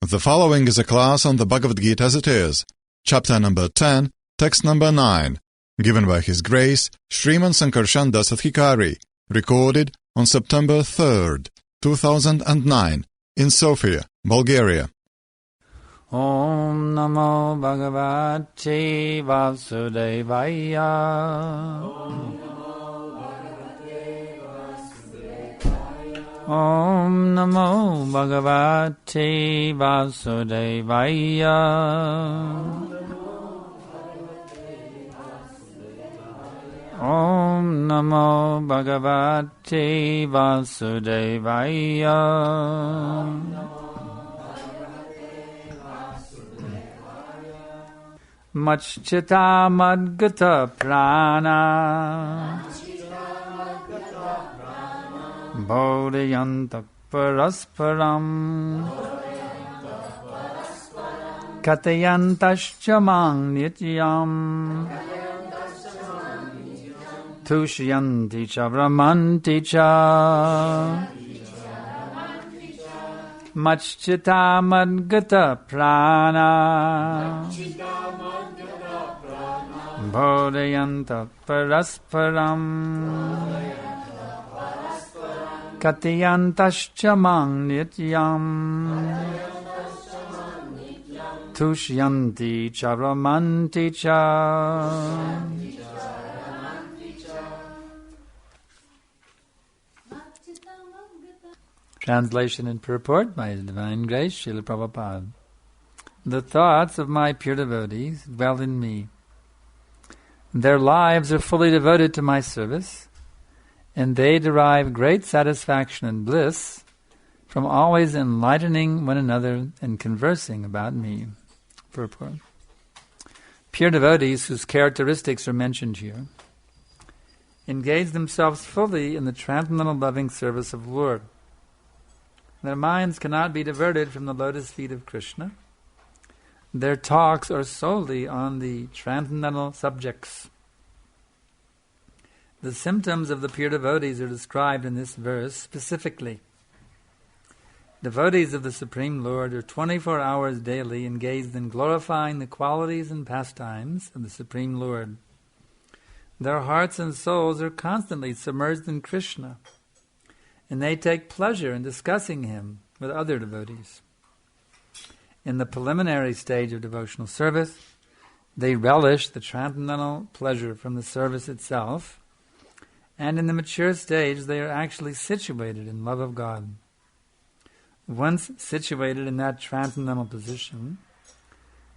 The following is a class on the Bhagavad Gita as it is, chapter number 10, text number 9, given by His Grace Sriman Sankarsana Prabhu, recorded on September 3rd, 2009, in Sofia, Bulgaria. Om Namo Bhagavate Vasudevaya. Om Namo Bhagavate Vasudevaya. Om Namo Bhagavate Vasudevaya. Mac-cittā mad-gata-prāṇā. Bodhayantaḥ parasparam. Kathayantaś nityaṁ. Tuṣyanti ramanti mac-cittā mad-gata-prāṇā. Bodhayantaḥ parasparam. Kathayantaś nityaṁ. Tuṣyanti ramanti. Translation and purport by His Divine Grace, Srila Prabhupada. The thoughts of my pure devotees dwell in me. Their lives are fully devoted to my service, and they derive great satisfaction and bliss from always enlightening one another and conversing about me. Purport. Pure devotees, whose characteristics are mentioned here, engage themselves fully in the transcendental loving service of the Lord. Their minds cannot be diverted from the lotus feet of Krishna. Their talks are solely on the transcendental subjects. The symptoms of the pure devotees are described in this verse specifically. Devotees of the Supreme Lord are 24 hours daily engaged in glorifying the qualities and pastimes of the Supreme Lord. Their hearts and souls are constantly submerged in Krishna, and they take pleasure in discussing Him with other devotees. In the preliminary stage of devotional service, they relish the transcendental pleasure from the service itself, and in the mature stage they are actually situated in love of God. Once situated in that transcendental position,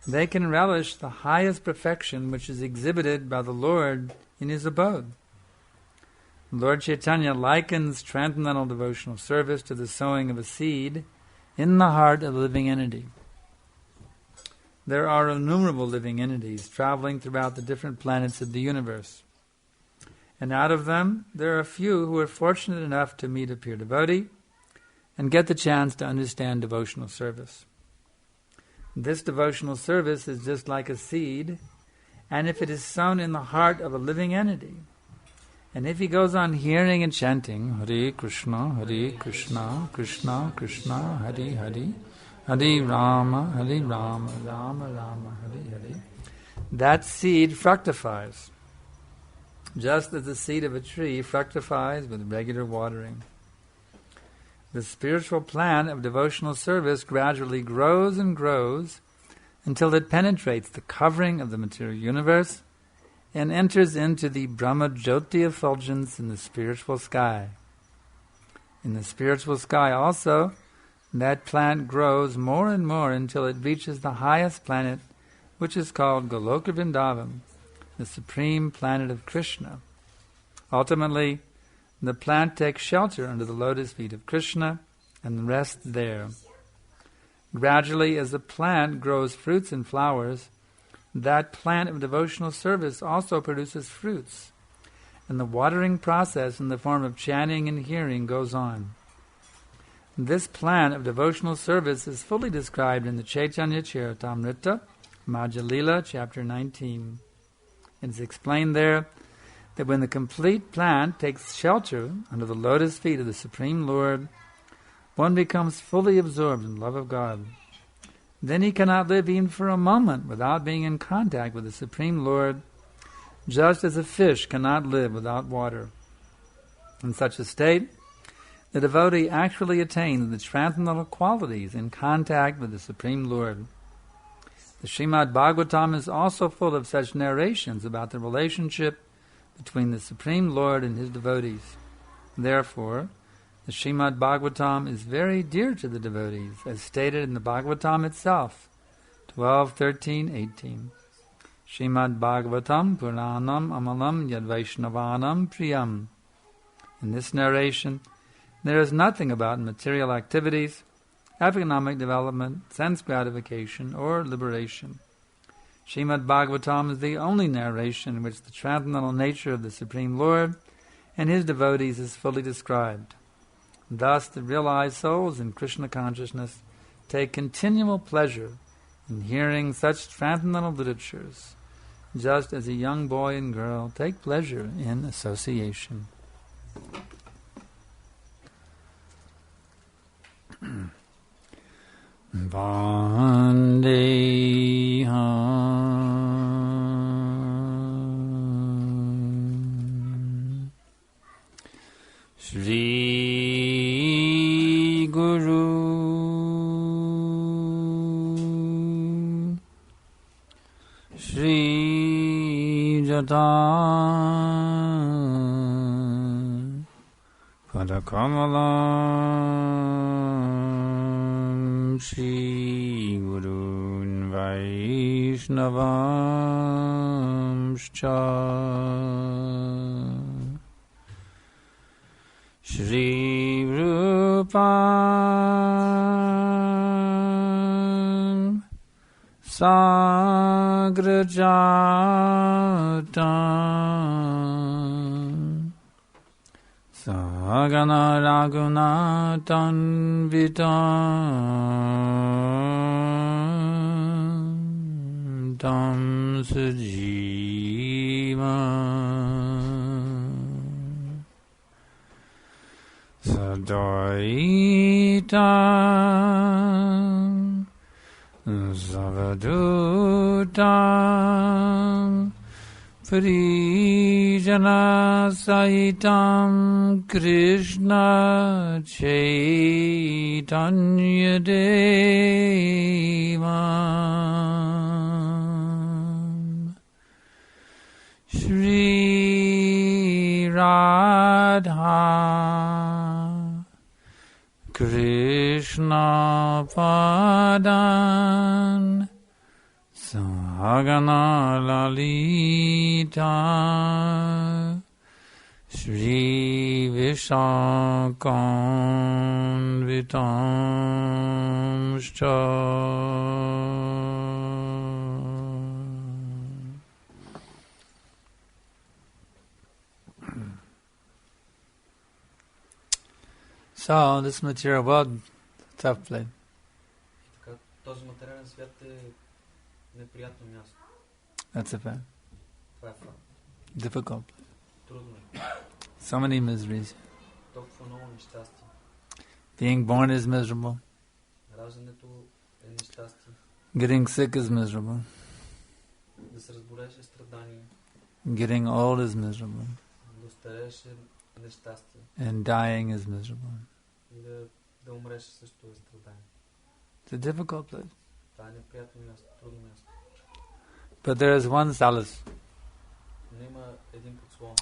they can relish the highest perfection which is exhibited by the Lord in His abode. Lord Chaitanya likens transcendental devotional service to the sowing of a seed in the heart of a living entity. There are innumerable living entities traveling throughout the different planets of the universe. And out of them, there are a few who are fortunate enough to meet a pure devotee and get the chance to understand devotional service. This devotional service is just like a seed, and if it is sown in the heart of a living entity, and if he goes on hearing and chanting, Hare Krishna, Krishna Krishna, Hare Hare, Hare Rama, Rama Rama, Hare Hare, that seed fructifies, just as the seed of a tree fructifies with regular watering. The spiritual plant of devotional service gradually grows and grows until it penetrates the covering of the material universe and enters into the Brahma Jyoti effulgence in the spiritual sky. In the spiritual sky also, that plant grows more and more until it reaches the highest planet, which is called Goloka Vrindavan, the supreme planet of Krishna. Ultimately, the plant takes shelter under the lotus feet of Krishna and rests there. Gradually, as the plant grows fruits and flowers, that plant of devotional service also produces fruits, and the watering process in the form of chanting and hearing goes on. This plant of devotional service is fully described in the Chaitanya Charitamrita, Madhya Lila, chapter 19. It is explained there that when the complete plant takes shelter under the lotus feet of the Supreme Lord, one becomes fully absorbed in love of God. then he cannot live even for a moment without being in contact with the Supreme Lord, just as a fish cannot live without water. In such a state, the devotee actually attains the transcendental qualities in contact with the Supreme Lord. The Srimad Bhagavatam is also full of such narrations about the relationship between the Supreme Lord and his devotees. Therefore, the Srimad Bhagavatam is very dear to the devotees, as stated in the Bhagavatam itself, 12, 13, 18. Srimad Bhagavatam Puranam Amalam Yad Vaishnavanam Priyam. In this narration, there is nothing about material activities, economic development, sense gratification, or liberation. Srimad Bhagavatam is the only narration in which the transcendental nature of the Supreme Lord and his devotees is fully described. Thus, the realized souls in Krishna consciousness take continual pleasure in hearing such transcendental literatures, just as a young boy and girl take pleasure in association. Vandeham Shri Guru Shri Jatan Padakamalam Shri Gurun Vaishnavamscha Shri Rupam Sagrajatam Sagana Raghunatan Vitam Tam Sajiva Sadaitam Savadutam Prijana Sahitam Krishna Chaitanya Devam Shri Radha Krishna Padan Sagana Lalita Shri Vishakam Vitamscha So, this material world, tough place. Този материален свят е неприятно място. That's a fact. Това е факт. Difficult. Трудно е. So many miseries. Толкова много нещастие. Being born is miserable. Раждането е нещастие. Getting sick is miserable. Да се разболееш е страдание. Getting old is miserable. Да остарееш е нещастие. And dying is miserable. И да умреш също е страдание. It's a difficult place. Това е неприятно място, трудно място. But there is one solace. Но има един подслон.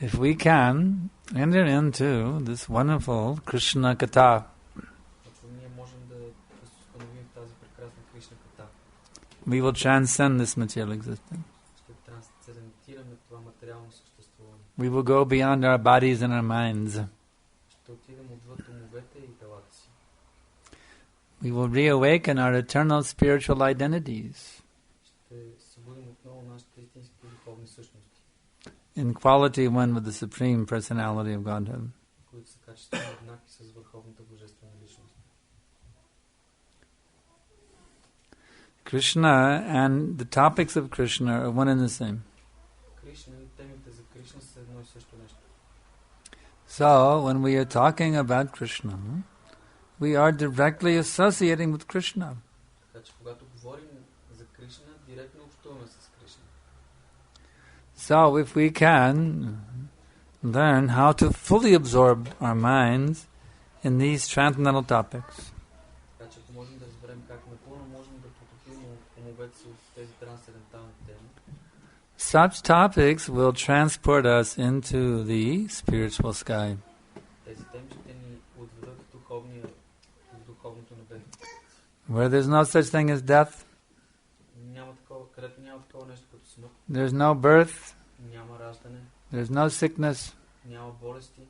If we can enter into this wonderful Krishna Katha, Ако ние можем да се установим в тази прекрасна Кришна ката, we will transcend this material existence. ще трансцендентираме това материално съществуване. We will go beyond our bodies and our minds. Ще отидем отвъд умовете и телата си. We will reawaken our eternal spiritual identities Ще събудим отново нашите истински духовни същности, in quality one with the Supreme Personality of Godhead. които са качествено еднакви с върховната божествена личност. Krishna and the topics of Krishna are one and the same. Кришна и темите за Кришна са едно и също нещо. So, when we are talking about Krishna, we are directly associating with Krishna. Така че когато говорим за Кришна, директно общуваме с Кришна. So if we can learn how to fully absorb our minds in these transcendental topics, Така че ако можем да разберем как напълно можем да потопим умовете си в тези трансцендентални теми, such topics will transport us into the spiritual sky. тези теми ще ни отведат в духовното небе. Where there's no such thing as death, Където няма такова нещо като смърт, there's no birth, няма раждане, there's no sickness, няма болести,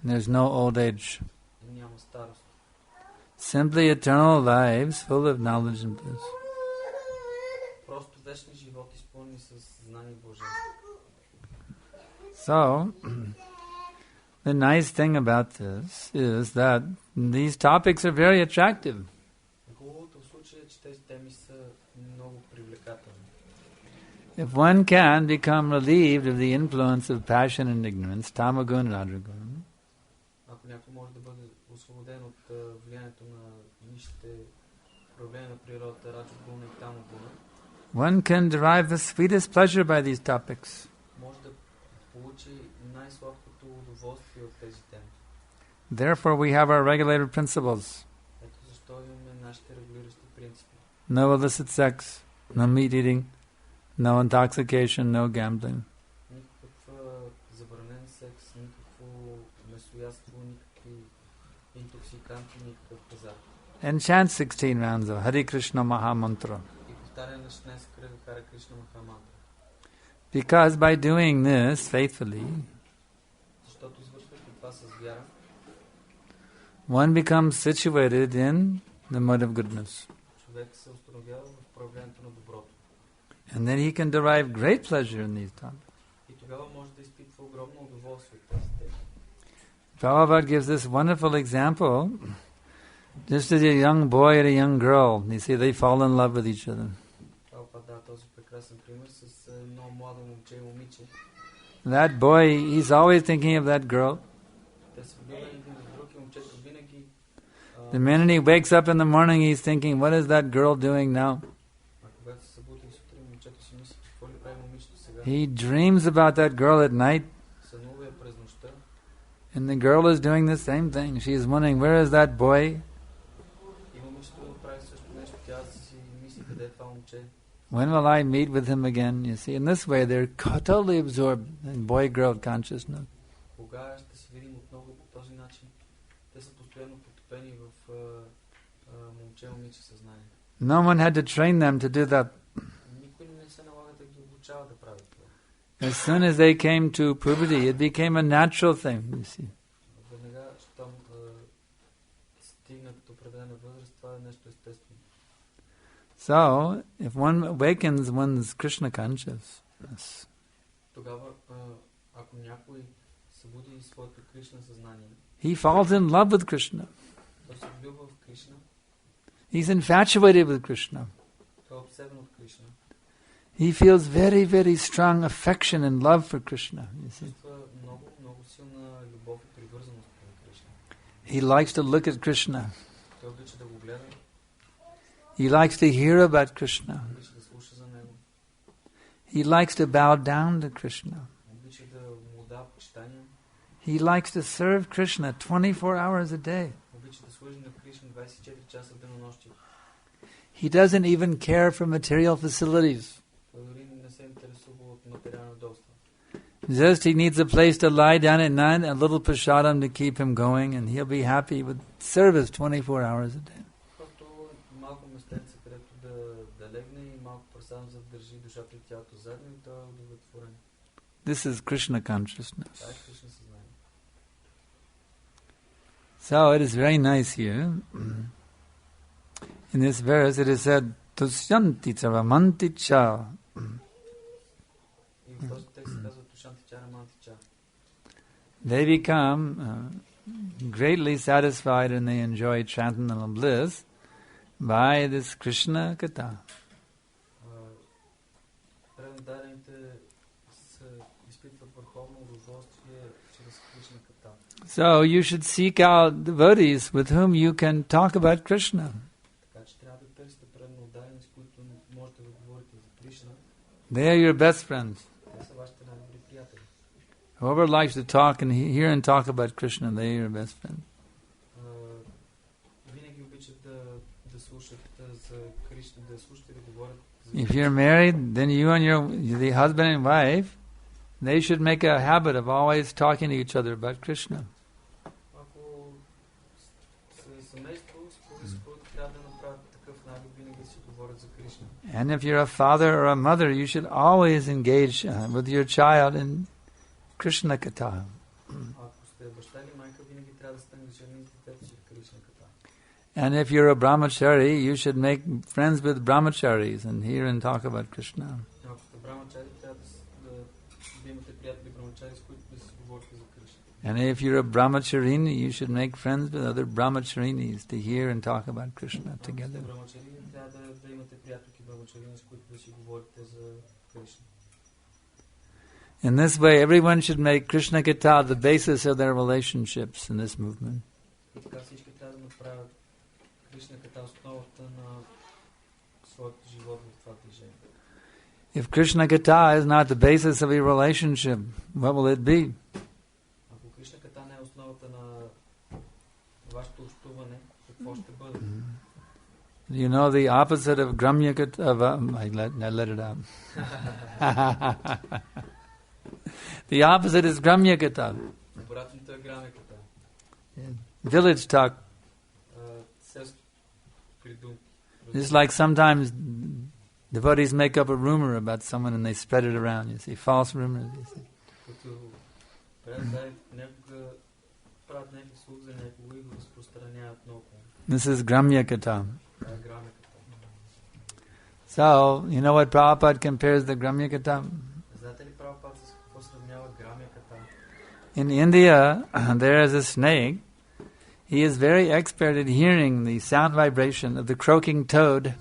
there's no old age. и няма старост. Simply eternal lives full of knowledge and bliss. Просто вечни животи, изпълнени с знание и блаженство. So, the nice thing about this is that these topics are very attractive. Хубавото в случая е, че тези теми са много привлекателни. If one can become relieved of the influence of passion and ignorance, tamagun, rajagun, Ако някой може да бъде освободен от влиянието на нишите проявления на природата, раджагуна и тамагуна, one can derive the sweetest pleasure by these topics. може да получи най-сладкото удоволствие от тези теми. Therefore, we have our regulated principles. Ето защо имаме нашите регулиращи принципи. No illicit sex, no meat eating, no intoxication, no gambling. Никакъв забранен секс, никакво месоядство, никакви интоксиканти, никакъв пазар. And chant 16 rounds of Hare Krishna Maha Mantra. И повтаряне на 16 кръга Харе Кришна Махамантра. Because by doing this faithfully, Защото извършвайки това с вяра, one becomes situated in the mode of goodness. човек се установява в проявлението на доброто. And then he can derive great pleasure in these topics. И тогава може да изпитва огромно удоволствие от тези теми. Prabhupada gives this wonderful example. Just as a young boy and a young girl, you see, they fall in love with each other. Прабхупад дава този прекрасен пример с едно младо момче и момиче. That boy, he's always thinking of that girl. Те са влюбени един в друг и момчето винаги The minute he wakes up in the morning, he's thinking, what is that girl doing now? а когато се събуди сутрин, момчето си мисли, какво ли прави момичето сега? He dreams about that girl at night, Сънува я през нощта and the girl is doing the same thing. She is wondering, where is that boy? и момичето прави също нещо. Тя си мисли, къде е това момче? When will I meet with him again? You see, in this way, they're totally absorbed in boy-girl consciousness. Кога ще се видим отново по този начин? Те са постоянно потопени в момче-момиче съзнание. No one had to train them to do that. Никой не се налага да ги обучава да правят това. As soon as they came to puberty, it became a natural thing, you see. Веднага, щом стигнат до определена възраст, това е нещо естествено. So, if one awakens one's Krishna consciousness, Тогава, ако някой събуди своето Кришна съзнание, he falls in love with Krishna. той се влюбва в Кришна, He's infatuated with Krishna. той е обсебен от Кришна. He feels very, very strong affection and love for Krishna, you see. Чувства много, много силна любов и привързаност към Кришна. He likes to look at Krishna. Той обича да го гледа, He likes to hear about Krishna. обича да слуша за него, He likes to bow down to Krishna. обича да му дава почитание, He likes to serve Krishna 24 hours a day. обича да служи на Кришна 24 часа в денонощие. He doesn't even care for material facilities. Той дори не се интересува от материално удобство. Just he needs a place to lie down at night, a little prasadam to keep him going, and he'll be happy with service 24 hours a day. Просто малко местенце, където да легне и малко прасадам, за да държи душата и тялото задно и той е удовлетворен. This is Krishna consciousness. Това е Кришна съзнание. So it is very nice here. In this verse it is said, tuṣyanti ramanti cha. И в този текст се казва tuṣyanti cha ramanti cha. They become greatly satisfied and they enjoy transcendental bliss by this Krishna katha. Преданните се изпитват върховно удоволствие чрез Кришна ката. So you should seek out devotees with whom you can talk about Krishna. Така че трябва да търсите предно отдадени, с които можете да говорите за Кришна, they are your best friends. те са вашите най-добри приятели. Whoever likes to talk and hear and talk about Krishna, they are your best friends. Винаги обичат да слушат за Кришна, да слушат и да говорят за If you're married, then you and the husband and wife, they should make a habit of always talking to each other about Krishna. Ако семейство, според трябва да направят такъв навик, винаги да си говорят за Кришна. And if you're a father or a mother, you should always engage with your child in Krishna katha. Ако сте баща или майка, винаги трябва да сте ангажирани с детето си в Кришна ката. And if you're a brahmachari, you should make friends with brahmacharis and hear and talk about Krishna. Ако сте брамачари, трябва да имате приятели брамачари, с които да си говорите за Кришна. And if you're a brahmacharini, you should make friends with other brahmacharinis to hear and talk about Krishna together. Ако сте брамачари, трябва да имате приятелки брамачарини, с които да си говорите за Кришна. In this way, everyone should make Krishna katha the basis of their relationships in this movement. И така всички трябва да направят Кришна ката основата на своят живот в това движение. If Krishna katha is not the basis of your relationship, what will it be? Ако Кришна ката не е основата на вашето общуване, какво ще бъде? You know the opposite of gramya katha? I let it out. The opposite is gramya katha. Обратното е грамя ката. Village talk. Селски придумки. It's like sometimes devotees make up a rumor about someone and they spread it around. You see, false rumors. You see. Като някога правят някакви слух за някого и го разпространяват много. This is gramya katha. Това е грамя ката. So, you know what Prabhupada compares the gramya katha? Знаете ли Прабхупад с какво сравнява грамя ката? In India, there is a snake. He is very expert at hearing the sound vibration of the croaking toad.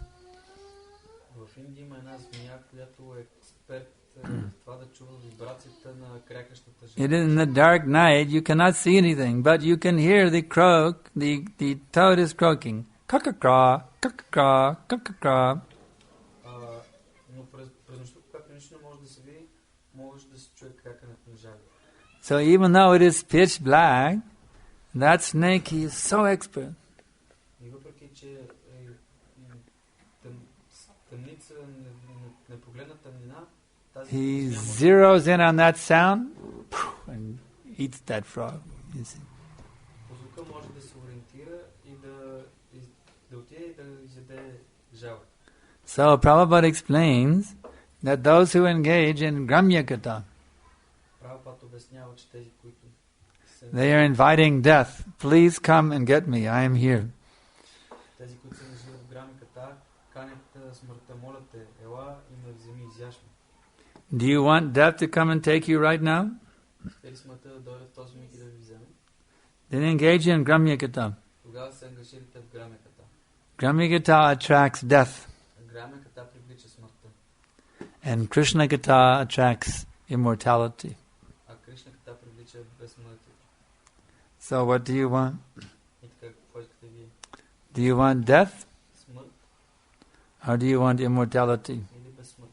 В Индия има една змия, която е експерт в това да чува вибрацията на крякащата жена. In the dark night, you cannot see anything, but you can hear the croak. The toad is croaking. Kakakra, kakakra, kakakra. Но през нощта, когато нищо не може да се види, можеш да се чуе крякането на жаби. So even though it is pitch black, that snake, he is so expert. И въпреки, че тъмница, непогледна тъмнина, тази He змия може zeroes in on that sound and eats that frog. You see. по звука може да се ориентира и да отиде и да изяде жабата. So Prabhupada explains that those who engage in gramya katha, Прабхупад обяснява, че тези, които they are inviting death. Please come and get me. I am here. тези, които се ангажират в грамиката, канят смъртта, моля те, ела и ме вземи, изяш ме. Do you want death to come and take you right now? Искате ли смъртта да дойде в този миг и да ви вземе? Then engage in gramya katha. Тогава се ангажирате в грамиката. Gramya katha attracts death, Грамиката привлича смъртта, and Krishna katha attracts immortality. а Кришнаката привлича безсмъртието. So what do you want? И така, какво искате вие? Do you want death Смърт or do you want immortality? или безсмърт?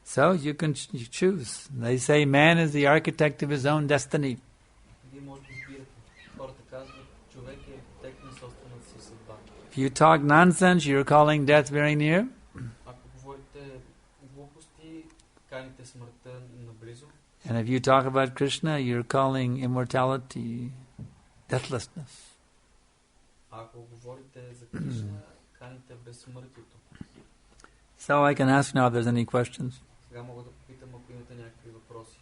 So you can choose. They say man is the architect of his own destiny. Вие може да избирате. Хората казват, човек е архитект на собствената си съдба. If you talk nonsense, you're calling death very near. Ако говорите глупости, каните смъртта наблизо. And if you talk about Krishna, you're calling immortality deathlessness. Ако говорите за Кришна, каните безсмъртието. So I can ask now if there's any questions. Сега мога да попитам, ако имате някакви въпроси.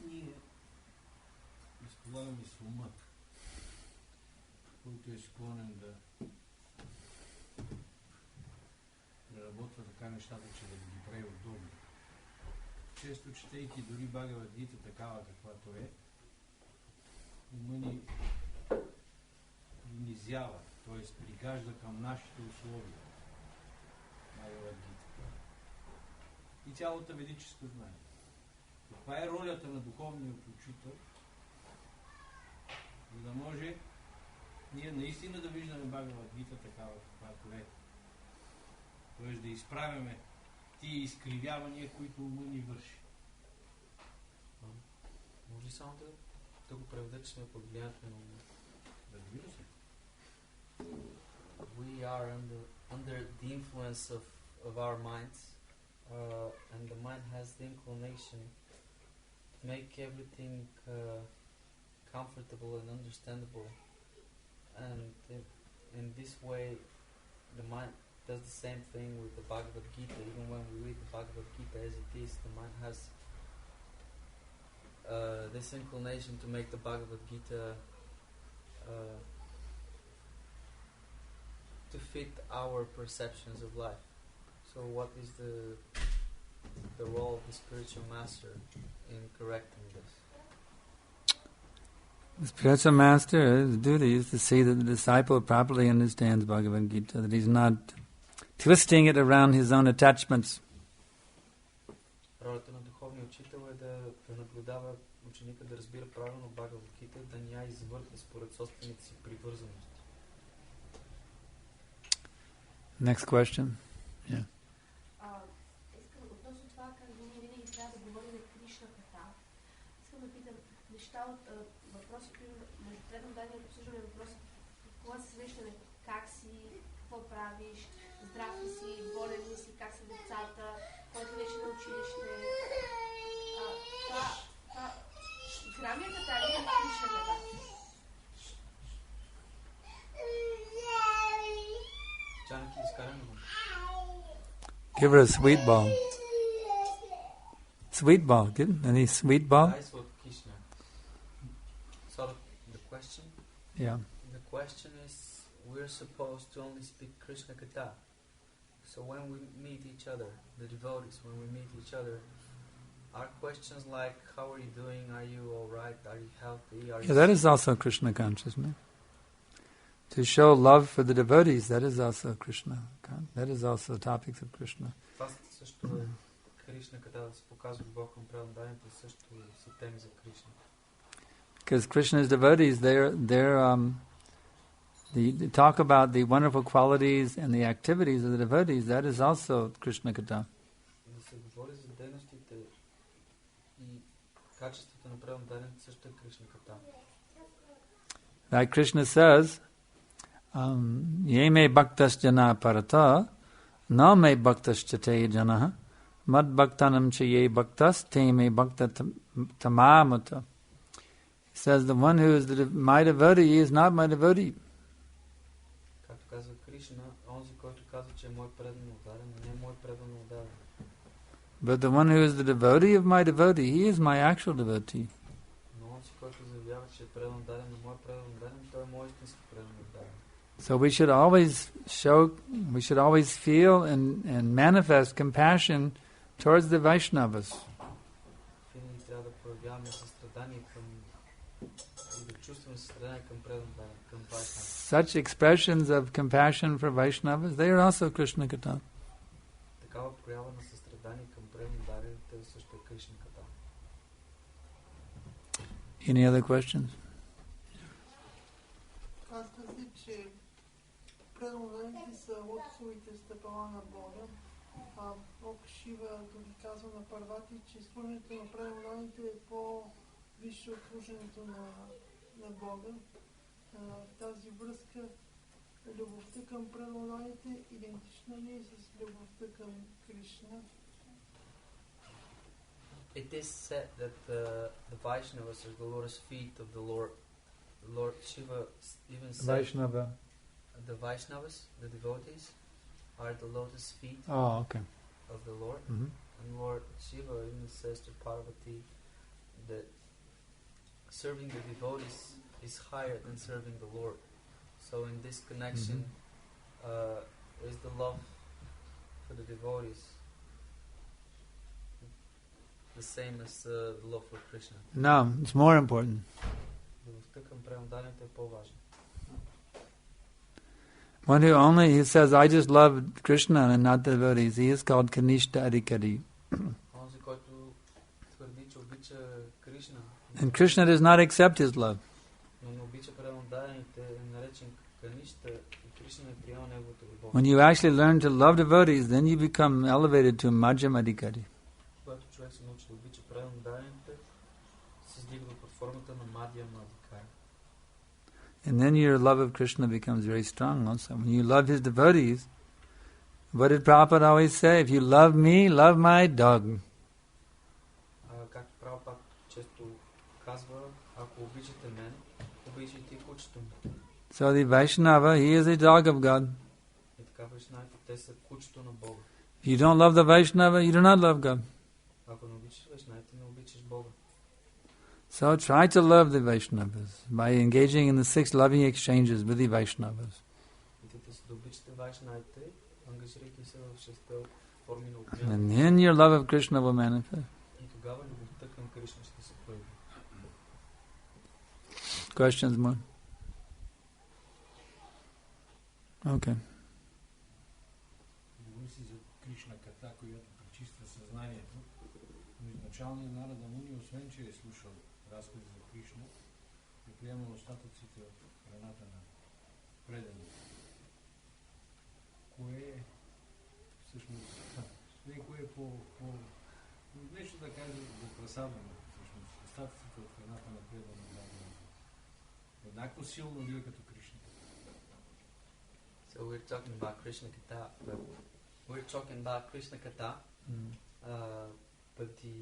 Ние разполагаме с ума, който е склонен да преработва така нещата, че да ги прави удобно. Често четейки дори Бхагavad-gītā такава каквато е, ума ни унизява, т.е. пригажда към нашите условия. Bhagavad-gītā. и цялото ведическо знание. Каква е ролята на духовния учител, за да може ние наистина да виждаме Бхагavad-gītā такава, каквато е. Тоест да изправяме тия изкривявания, които ума ни върши. Може ли само да го преведа, че сме под влиянието на ума? Разбира се. We are under the influence of our minds, and the mind has the inclination to make everything comfortable and understandable. And in this way, the mind does the same thing with the Bhagavad-gītā. Even when we read the Bhagavad-gītā as it is, the mind has this inclination to make the Bhagavad-gītā to fit our perceptions of life. So what is the role of the spiritual master in correcting this? The spiritual master's duty is to see that the disciple properly understands Bhagavad-gītā, that he's not twisting it around his own attachments. Ролята на духовния учител е да наблюдава ученика да разбира правилно Бхагавад-гītā, да не я извърта според собствените си привързаности. Next question. Yeah. Искам относно това, как ние винаги трябва да говорим на Кришна ката. Искам да питам неща от въпроси, които между предно дадено обсъждаме въпроси, кога се срещаме, как си, какво правиш, здрав ли си, болен ли си, как са децата, който вече на училище. Това грамия ката ли е Кришна ката? Give her a sweet ball. Sweet ball. Get any sweet ball? So the question? Yeah. The question is, we're supposed to only speak Krishna kata. So when we meet each other, the devotees, when we meet each other, are questions like, how are you doing? Are you alright? Are you healthy? That is also Krishna consciousness. To show love for the devotees, that is also Krishna. That is also topics of Krishna. Because Krishna's devotees, they talk about the wonderful qualities and the activities of the devotees. That is also Krishna kata. Like Krishna says, ye me bhaktas jana parata, na me bhaktas chate janaha, mad-bhaktanam cha ye bhaktas, te me bhakta-tamamata. He says, the one who is my devotee is not my devotee. But the one who is the devotee of my devotee, he is my actual devotee. So we should always feel and manifest compassion towards the Vaishnavas. Such expressions of compassion for Vaishnavas, they are also Krishna kata. Any other questions? Казвате, че преданните са лотосовите стъпала на Бога, а Бог Шива дори казва на Парвати, че служенето на преданните е по-висше от служенето на Бога. В тази връзка любовта към преданните идентична ли е с любовта към Кришна? It is said that the Vaishnavas are the lotus feet of the Lord. Lord Shiva even said the Vaishnavas, the devotees, are the lotus feet of the Lord. Mm-hmm. And Lord Shiva even says to Parvati that serving the devotees is higher than serving the Lord. So in this connection is the love for the devotees the same as the love for Krishna? No, it's more important. One who says, I just love Krishna and not the devotees, he is called Kanishta Adhikari. And Krishna does not accept his love. When you actually learn to love devotees, then you become elevated to madhyamadikari. And then your love of Krishna becomes very strong also. When you love his devotees, what did Prabhupada always say? If you love me, love my dog. So the Vaishnava, he is a dog of God. If you don't love the Vaishnava, you do not love God. So try to love the Vaishnavas by engaging in the 6 loving exchanges with the Vaishnavas. And then your love of Krishna will manifest. Questions more? Okay. Началният Нарада Муни, освен че е слушал разкази за Кришна, е приемал остатъците от храната на преданите. Кое е всъщност, кое е по нещо да кажа за прасадване, всъщност, остатъците от храната на преданите. Еднакво силно ли е като Кришна? So we're talking about Krishna Katha, but we're talking about Krishna Katha, but the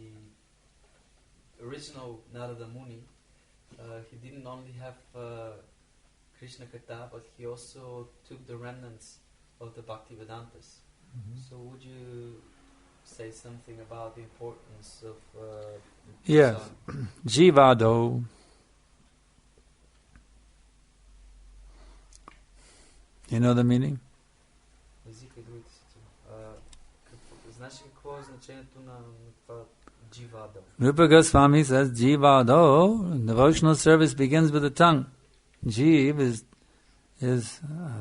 original Narada Muni, he didn't only have Krishna Katha, but he also took the remnants of the Bhaktivedantas. So would you say something about the importance of yes, Jivado. You know the meaning? Rupa Goswami says, Jivado, devotional service begins with the tongue. Jiv is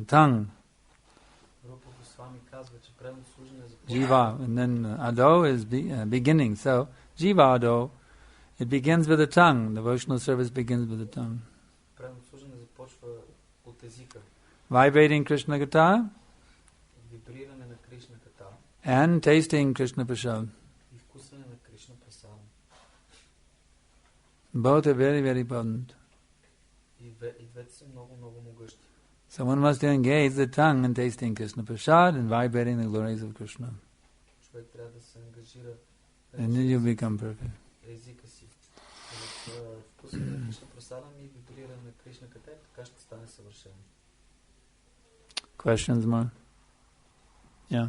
tongue. Jiva, and then Ado is beginning. So, Jivado, it begins with the tongue. Devotional service begins with the tongue. Vibrating Krishna Katha and tasting Krishna Prasad. Both are very, very potent. So one must engage the tongue in tasting Krishna Prasad and vibrating the glories of Krishna. And then you become perfect. Questions more? Yeah.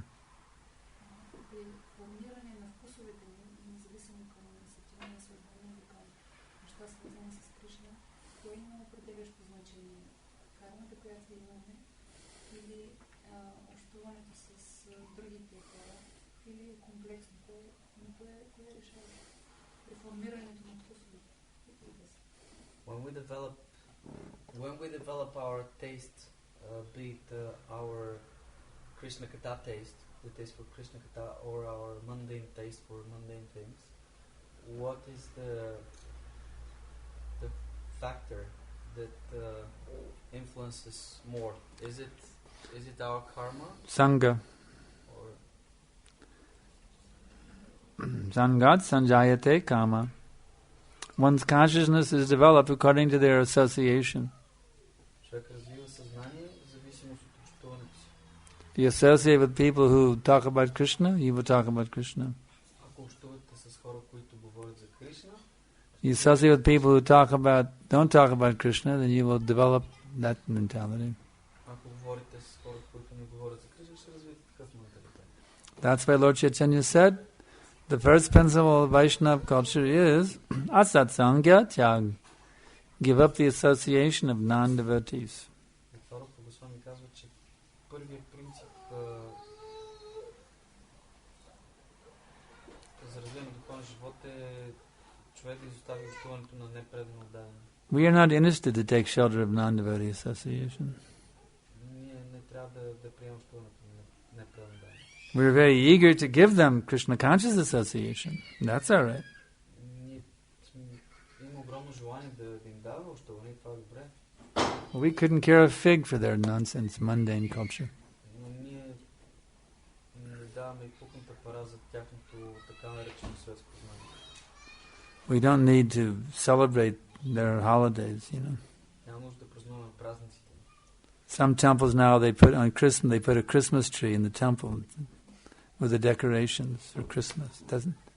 When we develop our taste, be it our Krishna Katha taste, the taste for Krishna Katha, or our mundane taste for mundane things, what is the factor that influences more? Is it our karma? Sangha. Sangat sanjayate kama. One's consciousness is developed according to their association. If you associate with people who talk about Krishna, you will talk about Krishna. If you associate with people who don't talk about Krishna, then you will develop that mentality. That's why Lord Chaitanya said, the first principle of Vaishnava culture is asatsangya tyag. Give up the association of non-devotees. We are not interested to take shelter of non-devotee association. We're very eager to give them Krishna Conscious Association. That's all right. We couldn't care a fig for their nonsense, mundane culture. We don't need to celebrate their holidays, you know. Some temples now they put a Christmas tree in the temple with the decorations for Christmas.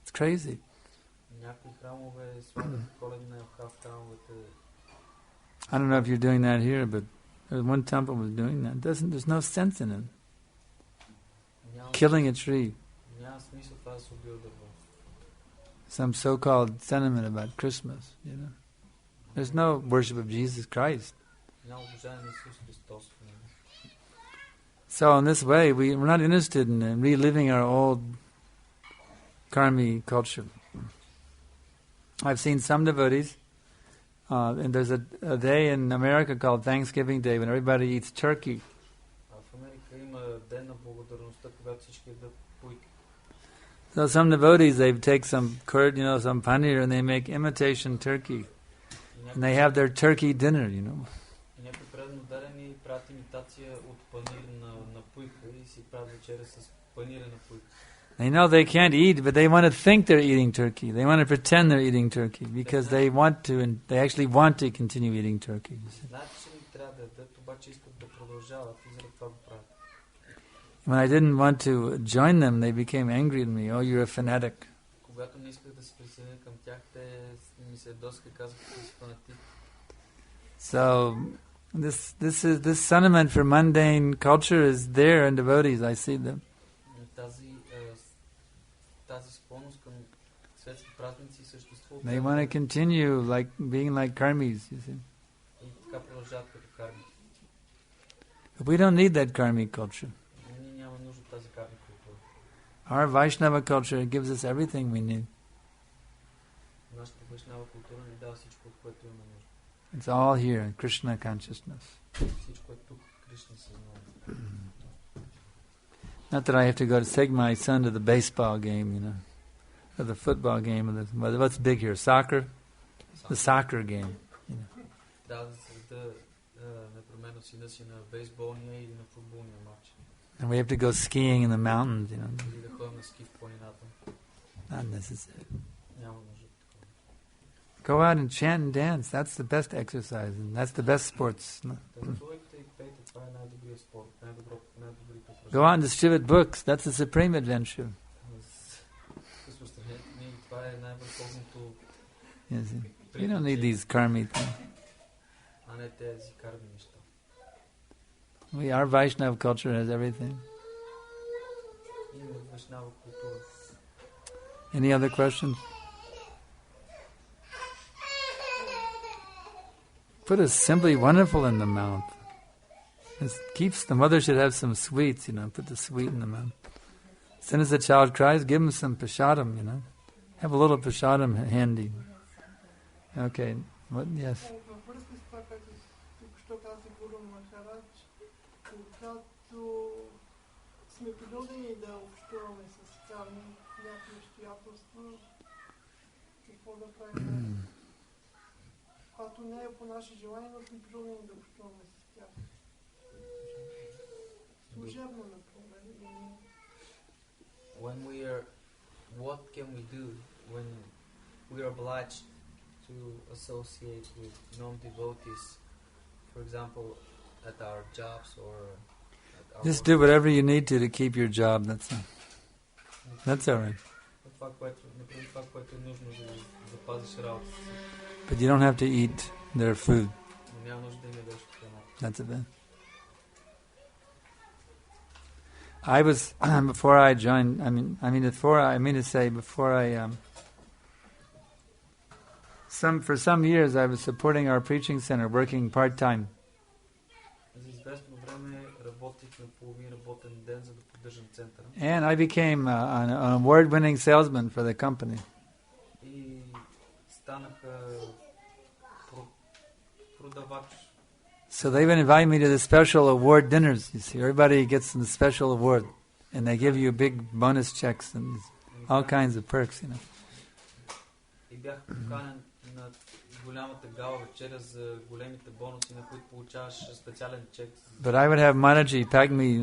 It's crazy. I don't know if you're doing that here, but one temple was doing that. There's no sense in it. Killing a tree. Some so-called sentiment about Christmas, you know. There's no worship of Jesus Christ. So in this way, we're not interested in reliving our old karmi culture. I've seen some devotees, and there's a day in America called Thanksgiving Day when everybody eats turkey. So some devotees, they take some curd, you know, some paneer, and they make imitation turkey. And they have their turkey dinner, you know. They know they can't eat, but they want to think they're eating turkey. They want to pretend they're eating turkey because they want to, and they actually want to continue eating turkey. When I didn't want to join them, they became angry at me. Oh, you're a fanatic. So this sentiment for mundane culture is there in devotees. I see them. They want to continue like being like karmis, you see. But we don't need that karmic culture. Our Vaishnava culture gives us everything we need. It's all here in Krishna consciousness. Not that I have to go to take my son to the baseball game, you know, or the football game, or what's big here? Soccer? The soccer game, you know. And we have to go skiing in the mountains, you know. Not necessary. Go out and chant and dance. That's the best exercise, and that's the best sports. Go out and distribute books. That's the supreme adventure. Yes, you don't need these karmi things. Our Vaishnava culture has everything. Any other questions? Put a simply wonderful in the mouth. It keeps the mother should have some sweets, you know. Put the sweet in the mouth. As soon as the child cries, give him some prasadam, you know. Have a little prasadam handy. Okay. What? Yes. What can we do when we are obliged to associate with non-devotees, for example, at our jobs or at our just do whatever you need to keep your job. That's all right. But you don't have to eat their food. That's a bit. I was before I joined. For some years I was supporting our preaching center, working part time. And I became an award-winning salesman for the company. So they even invite me to the special award dinners. You see, everybody gets the special award. And they give you big bonus checks and all kinds of perks, you know. И бях поканен на голямата гала вечеря за големите бонуси, на които получаваш специален чек. But I would have Mataji pack me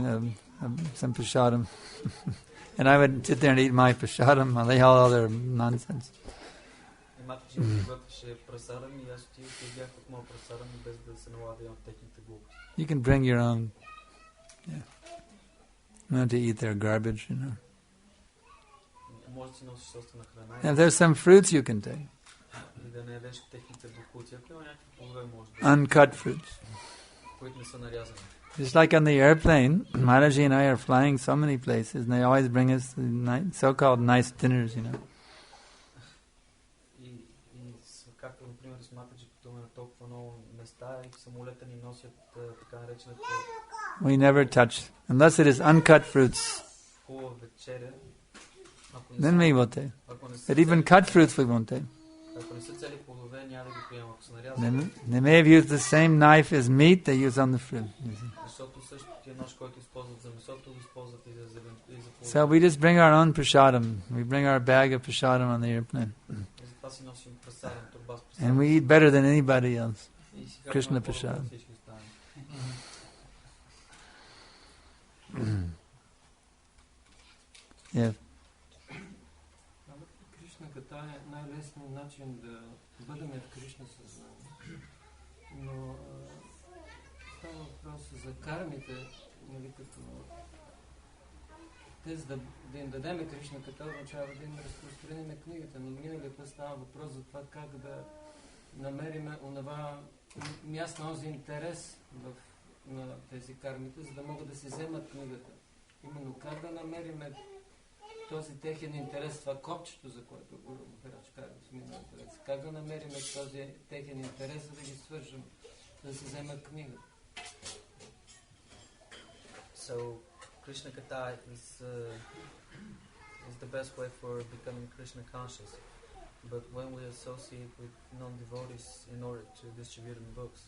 some prasadam. And I would sit there and eat my prasadam while they had all their nonsense. И Матаджи ми готвеше прасадам и аз отидох и бях от моя прасадам, без да се налага да имам техните глупости. You can bring your own. Yeah. Not to eat their garbage, you know. Може да си носиш собствена храна. And there's some fruits you can take. И да не ядеш техните букути. Ако има някакви плодове, може да. Uncut fruits. Които не са нарязани. Just like on the airplane, Mataji and I are flying so many places, and they always bring us so-called nice dinners, you know. И както, например, с Матаджи пътуваме на толкова много места и в самолета ни носят така наречената... We never touch, unless it is uncut fruits. Хубава вечеря. Then we will take. But even cut fruits we won't take. Ако не са цели плодове, няма да ги приемам. Ако са нарязани... They may have used the same knife as meat they use on the fruit. Защото същия нож, който използват за месото, го използват и за плодове. So we just bring our own prasadam. We bring our bag of prasadam on the airplane. Затова си носим прасадам, турба с прасадам. And we eat better than anybody else. Krishna prasadam. Yeah. Кришна ката е най-лесният начин да бъдем в Кришна съзнание. Но става въпрос за кармите, нали, като те, за да им дадем Кришна ката, означава да им разпространим книгата. Но миналия път става въпрос за това как да намерим онова място, този интерес на тези кармите, за да могат да си вземат книгата. Именно как да намерим този техен интерес, това копчето, за което Гурач казва в миналата лекция. Как да намерим този техен интерес, за да ги свържем, да си вземат книга. So, Krishna Kata is the best way for becoming Krishna conscious. But when we associate with non-devotees in order to distribute books,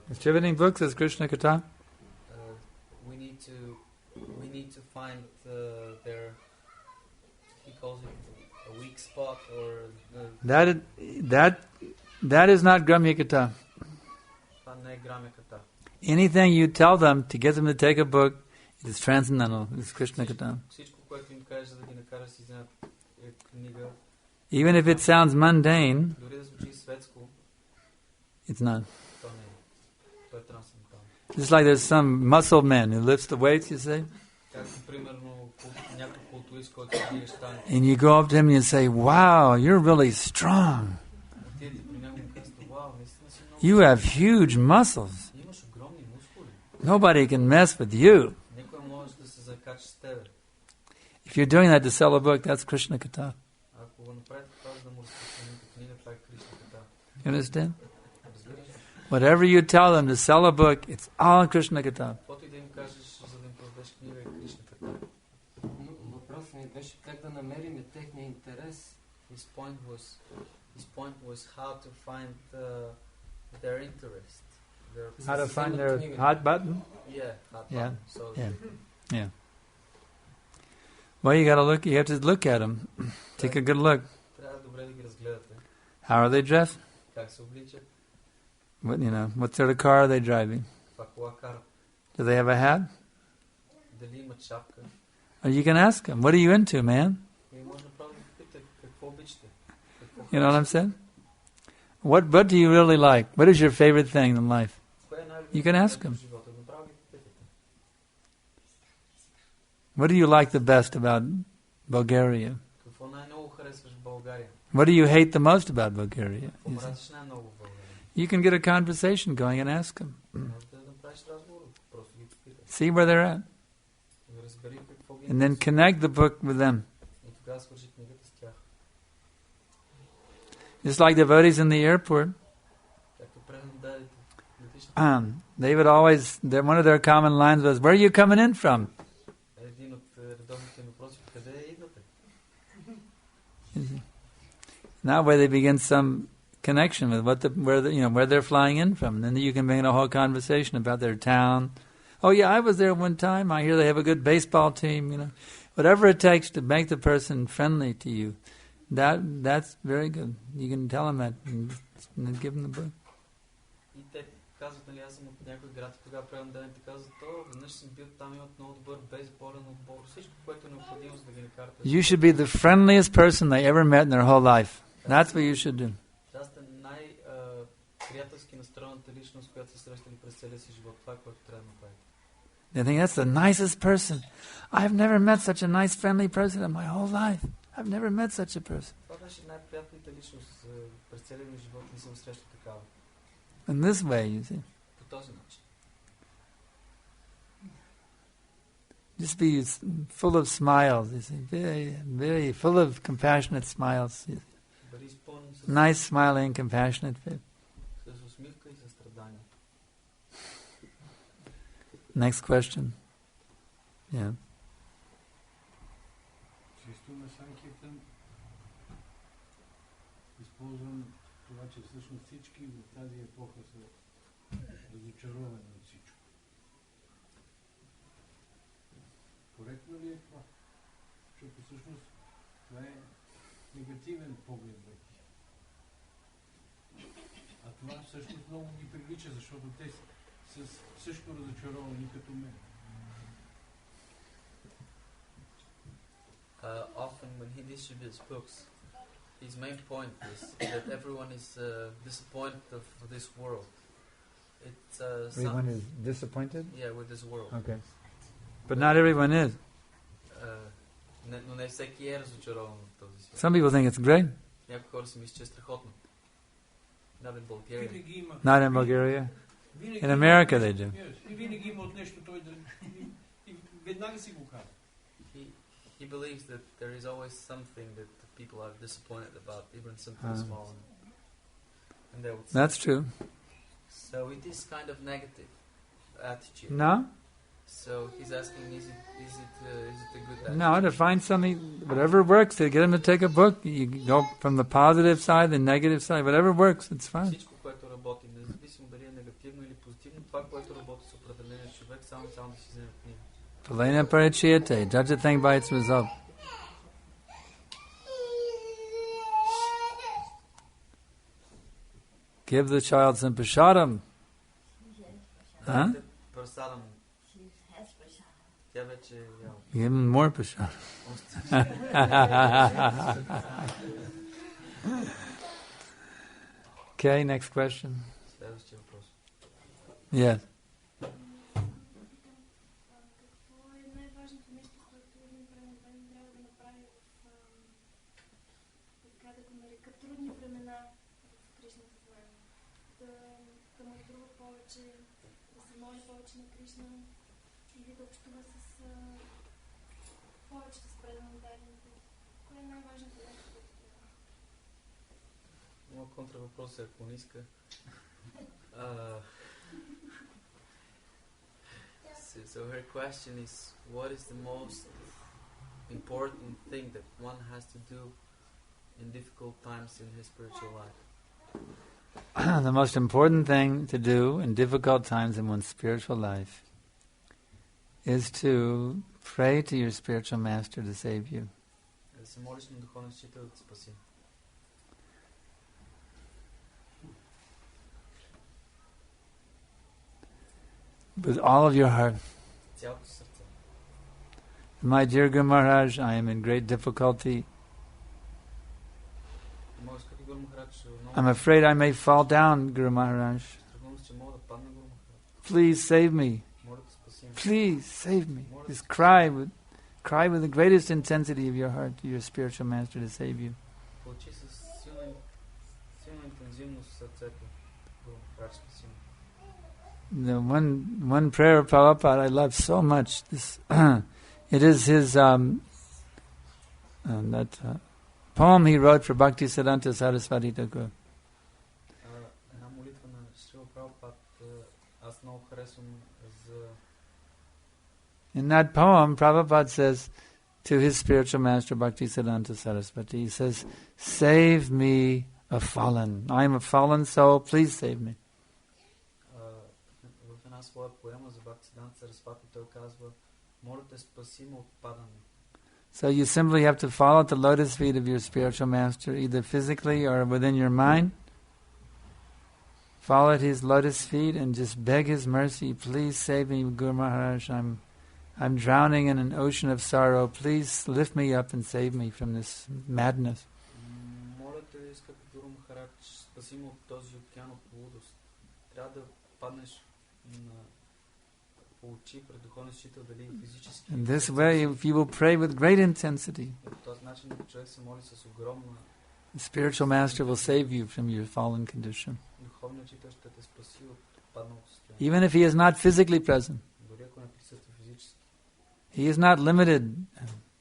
distributing books is Krishna Kata. We need to find their, he calls it a weak spot, or that is not Gramya Kata. Anything you tell them to get them to take a book, it is transcendental. It is Krishna Kata. Even if it sounds mundane, it's not. Just like there's some muscle man who lifts the weights, you say. And you go up to him and you say, "Wow, you're really strong. You have huge muscles. Nobody can mess with you." If you're doing that to sell a book, that's Krishna Kata. You understand? Whatever you tell them to sell a book, it's all Krishna Kata. His point was how to find their interest. How to find their hot button? Yeah, hot button. So yeah. Well, you have to look at them. Take a good look. How are they dressed? What sort of car are they driving? Do they have a hat? Or you can ask them, "What are you into, man?" You know what I'm saying? What do you really like? What is your favorite thing in life? You can ask them. What do you like the best about Bulgaria? What do you hate the most about Bulgaria? You can get a conversation going and ask them. See where they're at. And then connect the book with them. Just like devotees in the airport. They would always, one of their common lines was, "Where are you coming in from?" That way they begin some connection with where they're flying in from. And then you can begin a whole conversation about their town, Oh yeah, I was there one time. I hear they have a good baseball team. Whatever it takes to make the person friendly to you, that's very good. You can tell them that and give them the book. И те казват, аз съм от някой град и тогава предам ден и казват, веднъж съм бил там, имат много добър бейсболен отбор, всичко, което е необходимо, за да ги накарате. You should be the friendliest person they ever met in their whole life. That's what you should do. Това сте най-приятелски настроената личност, която се срещали през целия си живот. Това, което трябва да направите. They think that's the nicest person. I've never met such a nice, friendly person in my whole life. I've never met such a person. Това беше най-приятната личност през целия ми живот. Не съм срещал такава. In this way, you see. По този начин. Just be full of smiles, you see. Very, very full of compassionate smiles. You see. Nice, smiling, compassionate face. С усмивка и състрадание. Next question. Yeah. Чисто на Санкиртан използвам това, че всъщност всички в тази епоха са разочаровани от всичко. Коректно ли е това? Защото всъщност това е негативен поглед върху. А това всъщност много ги прилича, защото те са също разочаровани като мен. Often when he distributes books, his main point is that everyone is disappointed of this world. Everyone is disappointed? Yeah, with this world. Okay. But not everyone is. Но не всеки е разочарован от този свят. Some people think it's great. Някои хора си мислят, че е страхотно. Not in Bulgaria. Not in Bulgaria. In America they do. И винаги има от нещо той да... Веднага си го казва. He believes that there is always something that people are disappointed about, even something small. And they would say, that's true. So it is kind of negative attitude. No? So he's asking, is it a good attitude? No, to find something, whatever works, to get them to take a book, you go from the positive side, the negative side, whatever works, it's fine. Всичко, което работи, независимо дали е негативно или позитивно, това, което работи с определения човек, само да си вземе книга. Palena parachiyate, judge a thing by its result. Give the child some prasadam. Huh? Give him more prasadam. Okay, next question. Yes. Контра въпрос е, ако не иска. So her question is, what is the most important thing that one has to do in difficult times in his spiritual life? The most important thing to do in difficult times in one's spiritual life is to pray to your spiritual master to save you. Да се молиш на духовния учител да те спаси. With all of your heart. My dear Guru Maharaj, I am in great difficulty. I'm afraid I may fall down, Guru Maharaj. Please save me. Please save me. Just cry with the greatest intensity of your heart to your spiritual master to save you. The one prayer of Prabhupada I love so much. This it is his poem he wrote for Bhaktisiddhanta Saraswati Thakur. In that poem, Prabhupada says to his spiritual master Bhaktisiddhanta Saraswati, he says, "Save me, a fallen. I am a fallen soul. Please save me." своя поема за Бхактисиddhanta Сарасвати, той казва: моля те, спаси ме от падане. So you simply have to follow the lotus feet of your spiritual master, either physically or within your mind. Follow at his lotus feet and just beg his mercy. Please save me, Guru Maharaj. I'm drowning in an ocean of sorrow. Please lift me up and save me from this madness. Моля те, скъпи Гуру Махарадж, спаси ме от този океан от лудост. Трябва да паднеш по очи пред духовния учител, дали физически. In this way, if you will pray with great intensity, По този начин човек се моли с огромна. The spiritual master will save you from your fallen condition. Духовният учител ще те спаси от падналото състояние. Even if he is not physically present. Дори ако не присъства физически. He is not limited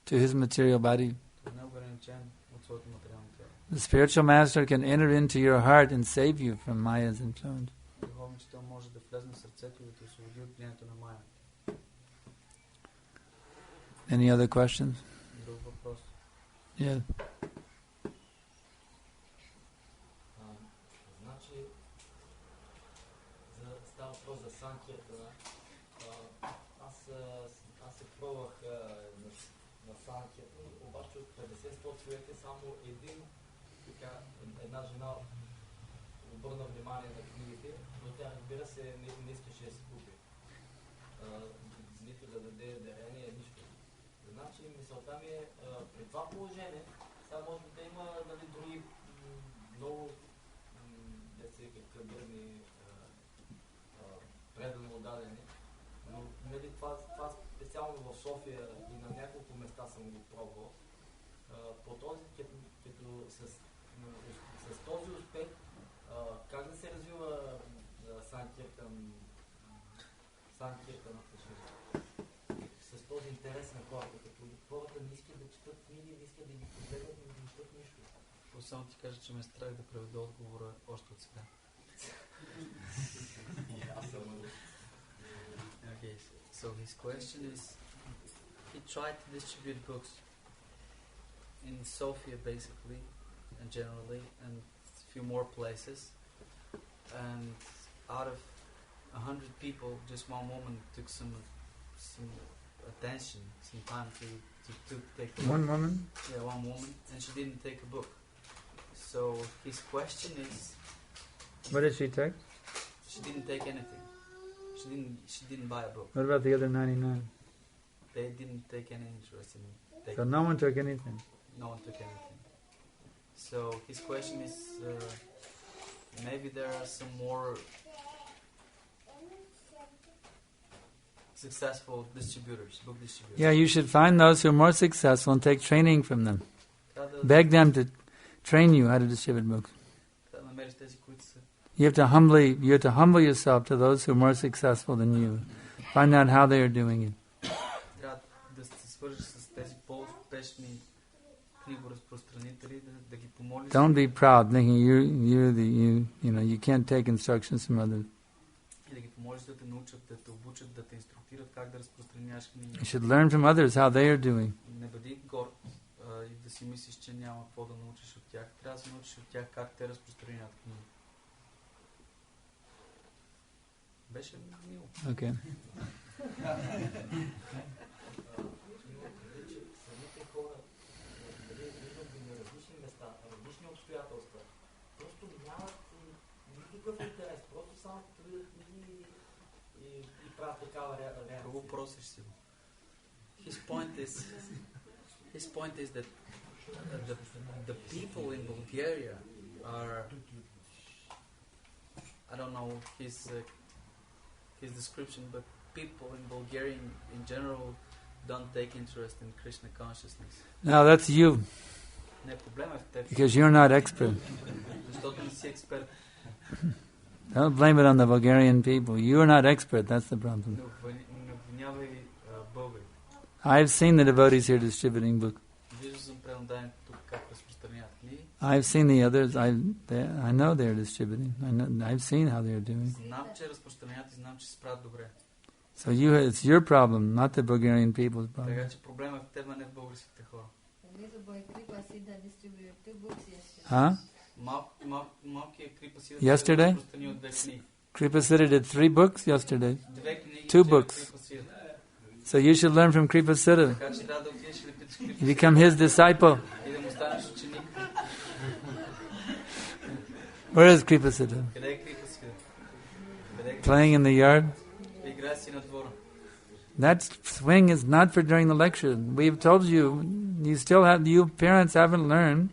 to his material body. Той не е ограничен от своето материално тяло. The spiritual master can enter into your heart and save you from Maya's influence. Духовният учител може да влезе в сърцето и да те освободи от влиянието на Майя. Any other questions? Друг въпрос. Yeah. Значи, става въпрос за Санкиртана. Аз се пробвах на Санкиртана, обаче от 50-100 човека само една жена обърна внимание на книгите, но тя, разбира се, не искаше да се купи. Нито да даде дарение, нищо. Значи мисълта ми е, при това положение, сега може да има други много къдърни предано отдадени, но това специално в София и на няколко места съм го пробвал. По този, като с този успех, как да се развива Санкиртана всъщност? С този интерес на хората, като хората не искат да четат книги, не искат да ги погледнат, но не четат нищо. Само ти кажа, че ме страх да преведа отговора още от сега. Okay, so his question is, he tried to distribute books in Sofia basically, and generally, and a few more places, and out of 100 people, just one woman took some attention, some time to take a book. One woman? Yeah, one woman, and she didn't take a book. So his question is, What did she take? she didn't take anything. She didn't buy a book. What about the other 99? They didn't take any interest in taking. So no one took anything. No one took anything. So his question is, maybe there are some more successful distributors, book distributors. Yeah, you should find those who are more successful and take training from them. Beg them to train you how to distribute books. You have to humble yourself to those who are more successful than you. Find out how they are doing it. Don't be proud, thinking you can't take instructions from others. You should learn from others how they are doing. Да си мислиш, че няма какво да научиш от тях. Трябва да се научиш от тях как те разпространяват книги. Беше мило. Okay. Самите хора, на различни места, различни обстоятелства, просто нямат никакъв интерес. Просто само гледат книги и правят такава реакция. Какво просиш си? His point is that the people in Bulgaria are, I don't know his description, but people in Bulgaria in general don't take interest in Krishna consciousness. Now that's you. Не, проблема е в теб. Because you're not expert. Защото не си експерт. Don't blame it on the Bulgarian people. You are not expert, that's the problem. Не обвинявай българи. I've seen the devotees here distributing books. Виждал съм преданданието тук как разпространяват книги. I've seen the others. I know they're distributing. I've seen how they're doing. Знам, че разпространяват и знам, че се справят добре. So it's your problem, not the Bulgarian people's problem. Така че проблема е в теб, а не в българските хора. Huh? Малкият крипа си Yesterday? разпространи от две книги. Kripa-siddha did 3 books yesterday. 2 books. So you should learn from Kripa-siddha. You become his disciple. Where is Kripa-siddha? Playing in the yard? That swing is not for during the lecture. We've told you, you parents haven't learned.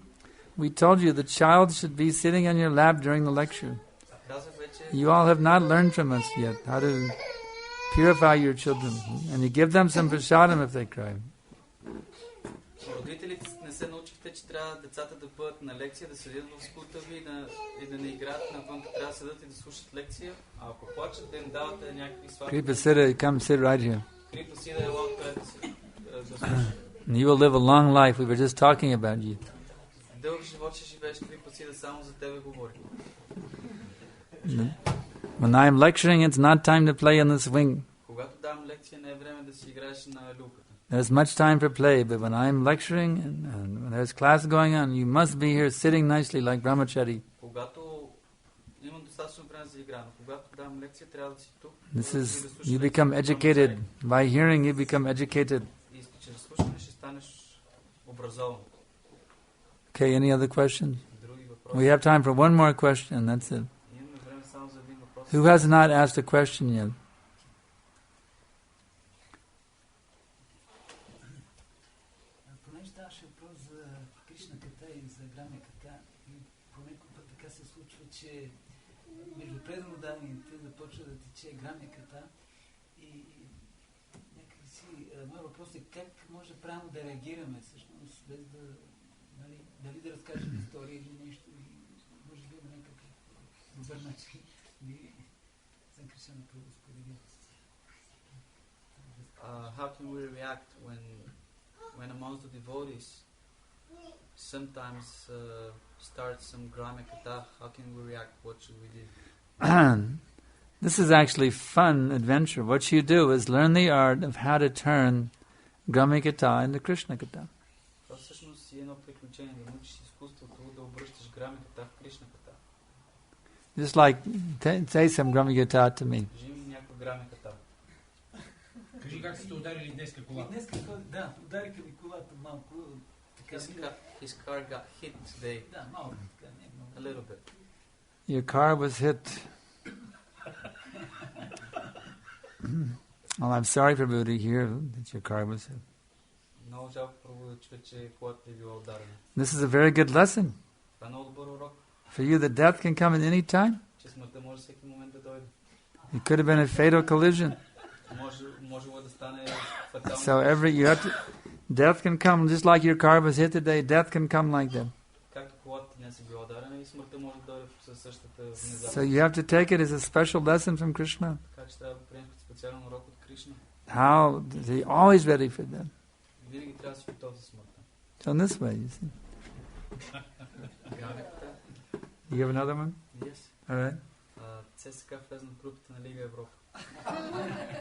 We told you the child should be sitting on your lap during the lecture. You all have not learned from us yet how to purify your children. And you give them some prasadam if they cry. Родителите не се научихте, че трябва децата да бъдат на лекция, да седят в скута ви и да не играят навън, трябва да седат и да слушат лекция. А ако плачат, да им давате някакви сладки. Kripa-siddha, come sit right here. Kripa-siddha, ела отпред да слушат. You will live a long life. We were just talking about you. Дълъг живот ще живееш, Kripa-siddha, само за тебе говори. When I am lecturing, it's not time to play on the swing. Когато давам лекция, не е време да си играеш на люлката. There's much time for play, but when I'm lecturing and when there's class going on, you must be here sitting nicely like brahmachari. This is, you become educated. By hearing, you become educated. Okay, any other questions? We have time for one more question, that's it. Who has not asked a question yet? Моят въпрос е как може правилно да реагираме всъщност, без да, дали да разкажем история или нещо, може би има някакъв добър начин. Sankarsana Prabhu сподели. How can we react when amongst the devotees sometimes start some grammya-katha? How can we react? What should we do? This is actually fun adventure. What you do is learn the art of how to turn grammya-katha into Krishna-katha. Just like, say some grammya-katha to me. Кажи как сте ударили днеска колата. Да, удариха ми колата малко. His car got hit today. Да, малко. A little bit. Your car was hit. Well, I'm sorry, Prabhu, to hear that your car was hit. This is a very good lesson. For you, the death can come at any time. It could have been a fatal collision. So death can come just like your car was hit today. Death can come like that. So you have to take it as a special lesson from Krishna. How is he always ready for them? So in this way, you see. You have another one? Yes. All right.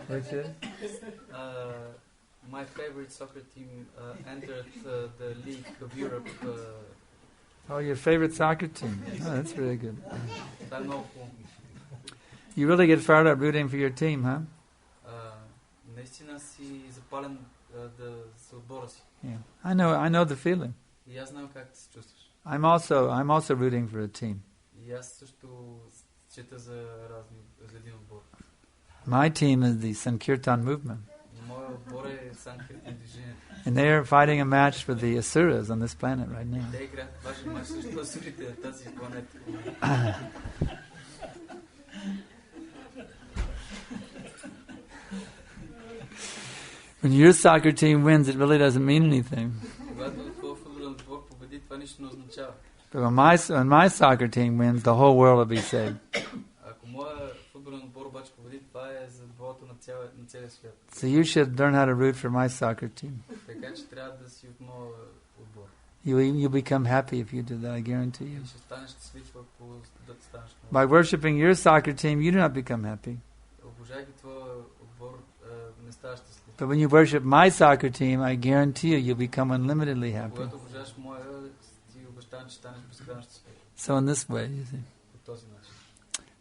Which is? My favorite soccer team entered the League of Europe. Oh, your favorite soccer team. Oh, that's very good. You really get fired up rooting for your team, huh? Наистина си запален да се отбора си. I know the feeling. И аз знам как се чувстваш. I'm also rooting for a team. И аз също чета за един отбор. My team is the Sankirtan movement. Моя отбор е Санкиртан движението. And they are fighting a match for the Asuras on this planet right now. Те играят важен мач срещу асурите на тази планета. When your soccer team wins, it really doesn't mean anything. But when my soccer team wins, the whole world will be saved. So you should learn how to root for my soccer team. You become happy if you do that, I guarantee you. By worshipping your soccer team, you do not become happy. But when you worship my soccer team, I guarantee you'll become unlimitedly happy. So in this way, you see.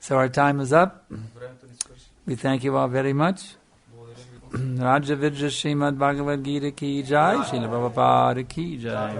So our time is up. We thank you all very much. Raja Vidya Srimad Bhagavad Gita ki jai, Srila Prabhupada ki jai.